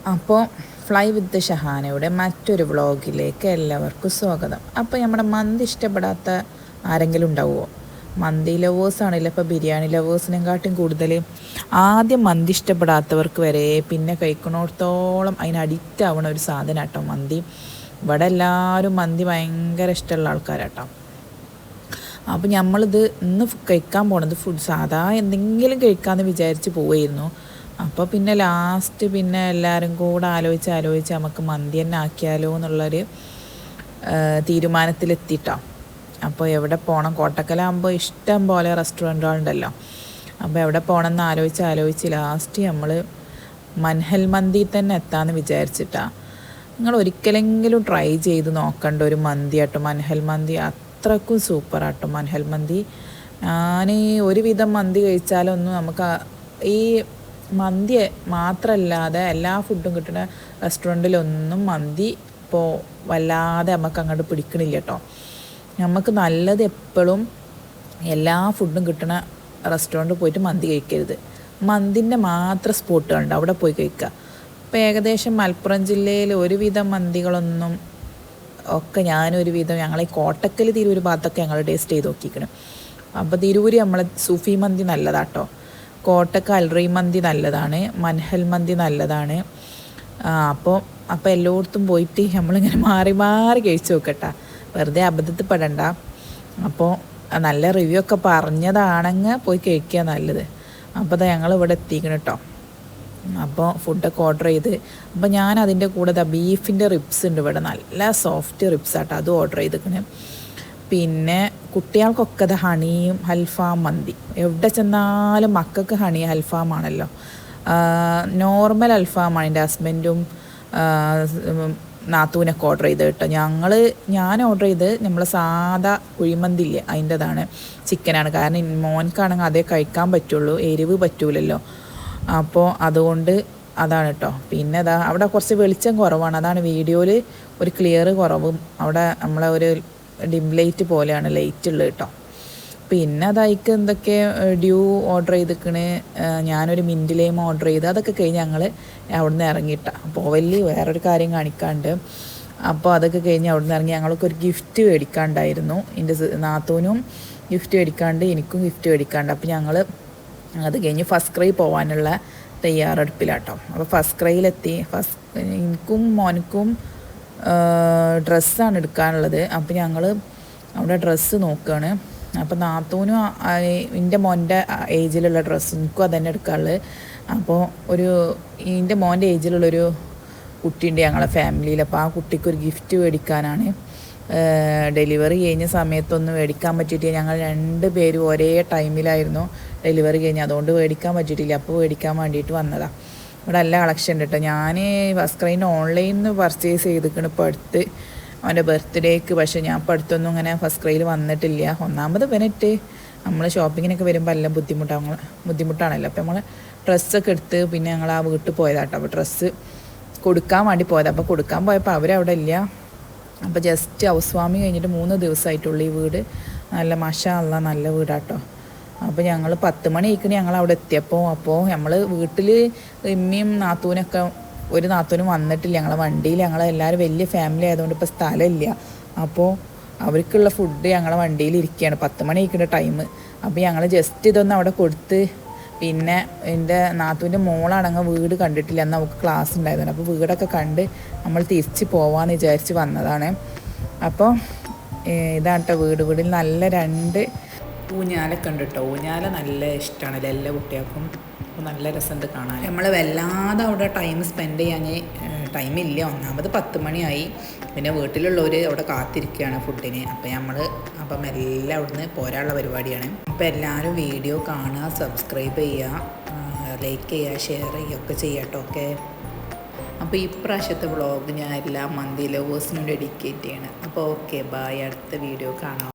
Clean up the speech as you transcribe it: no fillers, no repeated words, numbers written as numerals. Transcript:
അപ്പോൾ ഫ്ലൈ വിത്ത് ഷഹാനയുടെ മറ്റൊരു വ്ളോഗിലേക്ക് എല്ലാവർക്കും സ്വാഗതം. അപ്പോൾ നമ്മുടെ മന്തി ഇഷ്ടപ്പെടാത്ത ആരെങ്കിലും ഉണ്ടാവുമോ? മന്തി ലവേഴ്സാണെങ്കിലും ഇപ്പോൾ ബിരിയാണി ലവേഴ്സിനെക്കാട്ടും കൂടുതൽ ആദ്യം മന്തി ഇഷ്ടപ്പെടാത്തവർക്ക് വരെ പിന്നെ കഴിക്കണോടത്തോളം അതിന് അഡിക്റ്റ് ആവണ ഒരു സാധനം കേട്ടോ മന്തി. ഇവിടെ എല്ലാവരും മന്തി ഭയങ്കര ഇഷ്ടമുള്ള ആൾക്കാരാട്ടോ. അപ്പോൾ നമ്മളിത് ഇന്ന് കഴിക്കാൻ പോണത് സാധാ എന്തെങ്കിലും കഴിക്കാമെന്ന് വിചാരിച്ച് പോവുമായിരുന്നു. അപ്പോൾ പിന്നെ ലാസ്റ്റ് പിന്നെ എല്ലാവരും കൂടെ ആലോചിച്ച് നമുക്ക് മന്തി തന്നെ ആക്കിയാലോ എന്നുള്ളൊരു തീരുമാനത്തിലെത്തിയിട്ടോ. അപ്പോൾ എവിടെ പോകണം? കോട്ടക്കലാകുമ്പോൾ ഇഷ്ടം പോലെ റെസ്റ്റോറൻറ്റുകളുണ്ടല്ലോ. അപ്പോൾ എവിടെ പോകണമെന്ന് ആലോചിച്ച് ലാസ്റ്റ് നമ്മൾ മൻഹൽ മന്തി തന്നെ എത്താമെന്ന് വിചാരിച്ചിട്ടാണ്. നിങ്ങൾ ഒരിക്കലെങ്കിലും ട്രൈ ചെയ്ത് നോക്കേണ്ട ഒരു മന്തി ആട്ടോ മൻഹൽ മന്തി. അത്രക്കും സൂപ്പറാട്ടോ മൻഹൽ മന്തി. ഞാൻ ഒരുവിധം മന്തി കഴിച്ചാലൊന്നും നമുക്ക് ഈ മന്തി മാത്രമല്ലാതെ എല്ലാ ഫുഡും കിട്ടുന്ന റെസ്റ്റോറൻറ്റിലൊന്നും മന്തി ഇപ്പോൾ വല്ലാതെ നമുക്ക് അങ്ങോട്ട് പിടിക്കണില്ല കേട്ടോ. നമുക്ക് നല്ലത് എപ്പോഴും എല്ലാ ഫുഡും കിട്ടുന്ന റെസ്റ്റോറൻറ്റിൽ പോയിട്ട് മന്തി കഴിക്കരുത്. മന്തിൻ്റെ മാത്രം സ്പോട്ടുകളുണ്ട്, അവിടെ പോയി കഴിക്കുക. ഇപ്പോൾ ഏകദേശം മലപ്പുറം ജില്ലയിൽ ഒരുവിധം മന്തികളൊന്നും ഒക്കെ ഞാനൊരുവിധം ഞങ്ങളെ കോട്ടക്കൽ തിരൂർ ഭാഗത്തൊക്കെ ഞങ്ങൾ ടേസ്റ്റ് ചെയ്ത് നോക്കിക്കണം. അപ്പോൾ തിരൂർ നമ്മളെ സൂഫി മന്തി നല്ലതാട്ടോ, കോട്ടക്ക അൽറൈ മന്തി നല്ലതാണ്, മൻഹൽ മന്തി നല്ലതാണ്. അപ്പോൾ എല്ലായിടത്തും പോയിട്ട് നമ്മളിങ്ങനെ മാറി കഴിച്ച് നോക്കട്ടെ, വെറുതെ അബദ്ധത്തിൽ പെടണ്ട. അപ്പോൾ നല്ല റിവ്യൂ ഒക്കെ പറഞ്ഞതാണെങ്കിൽ പോയി കഴിക്കുക നല്ലത്. അപ്പോൾ അത് ഞങ്ങളിവിടെ എത്തിക്കണം കേട്ടോ. അപ്പോൾ ഫുഡൊക്കെ ഓർഡർ ചെയ്ത് അപ്പോൾ ഞാൻ അതിൻ്റെ കൂടെ ബീഫിൻ്റെ റിബ്സ് ഉണ്ട് ഇവിടെ, നല്ല സോഫ്റ്റ് റിബ്സ് ആട്ടോ, അതും ഓർഡർ ചെയ്തിരിക്കണേ. പിന്നെ കുട്ടികൾക്കൊക്കെ അത് ഹണിയും അൽഫാം മന്തി. എവിടെ ചെന്നാലും മക്കൾക്ക് ഹണി അൽഫാമാണല്ലോ. നോർമൽ അൽഫാമാണ് എൻ്റെ ഹസ്ബൻഡും നാത്തൂനൊക്കെ ഓർഡർ ചെയ്ത് കേട്ടോ. ഞാൻ ഓർഡർ ചെയ്ത് നമ്മൾ സാധാ കുഴിമന്തി ഇല്ലേ അതിൻ്റെതാണ്, ചിക്കനാണ്. കാരണം മോൻക്കാണെങ്കിൽ അതേ കഴിക്കാൻ പറ്റുള്ളൂ, എരിവ് പറ്റൂലല്ലോ. അപ്പോൾ അതുകൊണ്ട് അതാണ് കേട്ടോ. പിന്നെ അവിടെ കുറച്ച് വെളിച്ചം കുറവാണ്, അതാണ് വീഡിയോയിൽ ഒരു ക്ലിയർ കുറവും. അവിടെ നമ്മളെ ഒരു ഡിം ലൈറ്റ് പോലെയാണ് ലൈറ്റ് ഉള്ളത് കേട്ടോ. പിന്നെ അതായിക്ക് എന്തൊക്കെ ഡ്യൂ ഓർഡർ ചെയ്തിക്കണ്, ഞാനൊരു മിൻറ്റ് ലൈം ഓർഡർ ചെയ്ത് അതൊക്കെ കഴിഞ്ഞ് ഞങ്ങൾ അവിടെ നിന്ന് ഇറങ്ങിയിട്ടാണ്. അപ്പോൾ വലിയ വേറൊരു കാര്യം കാണിക്കാണ്ട്. അപ്പോൾ അതൊക്കെ കഴിഞ്ഞ് അവിടെ നിന്ന് ഇറങ്ങി ഞങ്ങൾക്ക് ഒരു ഗിഫ്റ്റ് മേടിക്കാണ്ടായിരുന്നു. എൻ്റെ നാത്തൂനും ഗിഫ്റ്റ് മേടിക്കാണ്ട്, എനിക്കും ഗിഫ്റ്റ് മേടിക്കാണ്ട്. അപ്പോൾ ഞങ്ങൾ അത് കഴിഞ്ഞ് ഫസ്റ്റ് ക്രൈ പോകാനുള്ള തയ്യാറെടുപ്പിലാട്ടോ. അപ്പോൾ ഫസ്റ്റ് ക്രൈയിലെത്തി. എനിക്കും മോനക്കും ഡ്രസ്സാണ് എടുക്കാനുള്ളത്. അപ്പോൾ ഞങ്ങൾ അവിടെ ഡ്രസ്സ് നോക്കുകയാണ്. അപ്പോൾ നാത്തൂനും എൻ്റെ മോൻ്റെ ഏജിലുള്ള ഡ്രസ്സ് എനിക്കും അതന്നെ എടുക്കാനുള്ളത്. അപ്പോൾ എൻ്റെ മോൻ്റെ ഏജിലുള്ളൊരു കുട്ടിയുണ്ട് ഞങ്ങളെ ഫാമിലിയിൽ. അപ്പോൾ ആ കുട്ടിക്കൊരു ഗിഫ്റ്റ് മേടിക്കാനാണ്. ഡെലിവറി കഴിഞ്ഞ സമയത്തൊന്നും മേടിക്കാൻ പറ്റിയിട്ടില്ല. ഞങ്ങൾ 2 പേരും ഒരേ ടൈമിലായിരുന്നു ഡെലിവറി കഴിഞ്ഞ്, അതുകൊണ്ട് മേടിക്കാൻ പറ്റിയിട്ടില്ല. അപ്പോൾ മേടിക്കാൻ വേണ്ടിയിട്ട് വന്നതാണ്. ഇവിടെ എല്ലാ കളക്ഷൻ ഉണ്ട് കേട്ടോ. ഞാൻ ഫസ്റ്റ് ക്രൈൻ്റെ ഓൺലൈനിൽ നിന്ന് പർച്ചേസ് ചെയ്തിരിക്കണം ഇപ്പോൾ അടുത്ത് അവൻ്റെ ബർത്ത്ഡേക്ക്. പക്ഷേ ഞാൻ ഇപ്പോൾ അടുത്തൊന്നും ഇങ്ങനെ ഫസ്റ്റ് ക്രൈയിൽ വന്നിട്ടില്ല. ഒന്നാമത് നമ്മൾ ഷോപ്പിങ്ങിനൊക്കെ വരുമ്പോൾ എല്ലാം ബുദ്ധിമുട്ടാണല്ലോ. അപ്പോൾ നമ്മൾ ഡ്രസ്സൊക്കെ എടുത്ത് പിന്നെ ഞങ്ങൾ ആ വീട്ടിൽ പോയതാട്ടോ. അപ്പോൾ ഡ്രസ്സ് കൊടുക്കാൻ വേണ്ടി പോയത്. അപ്പോൾ കൊടുക്കാൻ പോയപ്പോൾ അവരവിടെ ഇല്ല. അപ്പോൾ ജസ്റ്റ് ഹൗസ് വാമിങ് കഴിഞ്ഞിട്ട് 3 ദിവസമായിട്ടുള്ളൂ ഈ വീട്. നല്ല മാഷാ അല്ലാഹ് നല്ല വീടാട്ടോ. അപ്പോൾ ഞങ്ങൾ 10 മണി ആയിക്കണി ഞങ്ങൾ അവിടെ എത്തിയപ്പോൾ. അപ്പോൾ നമ്മൾ വീട്ടിൽ ഉമ്മയും നാത്തൂനൊക്കെ, ഒരു നാത്തൂനും വന്നിട്ടില്ല. ഞങ്ങളെ വണ്ടിയിൽ ഞങ്ങളെല്ലാവരും വലിയ ഫാമിലി ആയതുകൊണ്ട് ഇപ്പോൾ സ്ഥലമില്ല. അപ്പോൾ അവർക്കുള്ള ഫുഡ് ഞങ്ങളെ വണ്ടിയിൽ ഇരിക്കുകയാണ്. 10 മണി ആയിക്കുന്ന ടൈം. അപ്പോൾ ഞങ്ങൾ ജസ്റ്റ് ഇതൊന്നും അവിടെ കൊടുത്ത്, പിന്നെ എൻ്റെ നാത്തൂൻ്റെ മോളാണെങ്കിൽ വീട് കണ്ടിട്ടില്ല, എന്നാൽ നമുക്ക് ക്ലാസ് ഉണ്ടായതുകൊണ്ട്. അപ്പോൾ വീടൊക്കെ കണ്ട് നമ്മൾ തിരിച്ച് പോവാമെന്ന് വിചാരിച്ച് വന്നതാണ്. അപ്പോൾ ഇതാണ് കേട്ടോ വീടിൽ നല്ല 2 ഊഞ്ഞാലൊക്കെ ഉണ്ട് കേട്ടോ. ഊഞ്ഞാല നല്ല ഇഷ്ടമാണല്ലോ എല്ലാ കുട്ടികൾക്കും. അപ്പോൾ നല്ല രസമുണ്ട് കാണാൻ. നമ്മൾ വല്ലാതെ അവിടെ ടൈം സ്പെൻഡ് ചെയ്യാൻ ടൈമില്ല. ഒന്നാമത് 10 മണിയായി. പിന്നെ വീട്ടിലുള്ളവർ അവിടെ കാത്തിരിക്കുകയാണ് ഫുഡിന്. അപ്പം എല്ലാം അവിടുന്ന് പോരാനുള്ള പരിപാടിയാണ്. അപ്പോൾ എല്ലാവരും വീഡിയോ കാണുക, സബ്സ്ക്രൈബ് ചെയ്യുക, ലൈക്ക് ചെയ്യുക, ഷെയർ ചെയ്യുക ഒക്കെ ചെയ്യട്ടോ. ഓക്കെ. അപ്പോൾ ഈ പ്രാവശ്യത്തെ വ്ളോഗ് ഞാൻ എല്ലാ മന്തി ലവേഴ്സിനും ഡെഡിക്കേറ്റ് ചെയ്യണം. അപ്പോൾ ഓക്കെ, ബൈ. അടുത്ത വീഡിയോ കാണാം.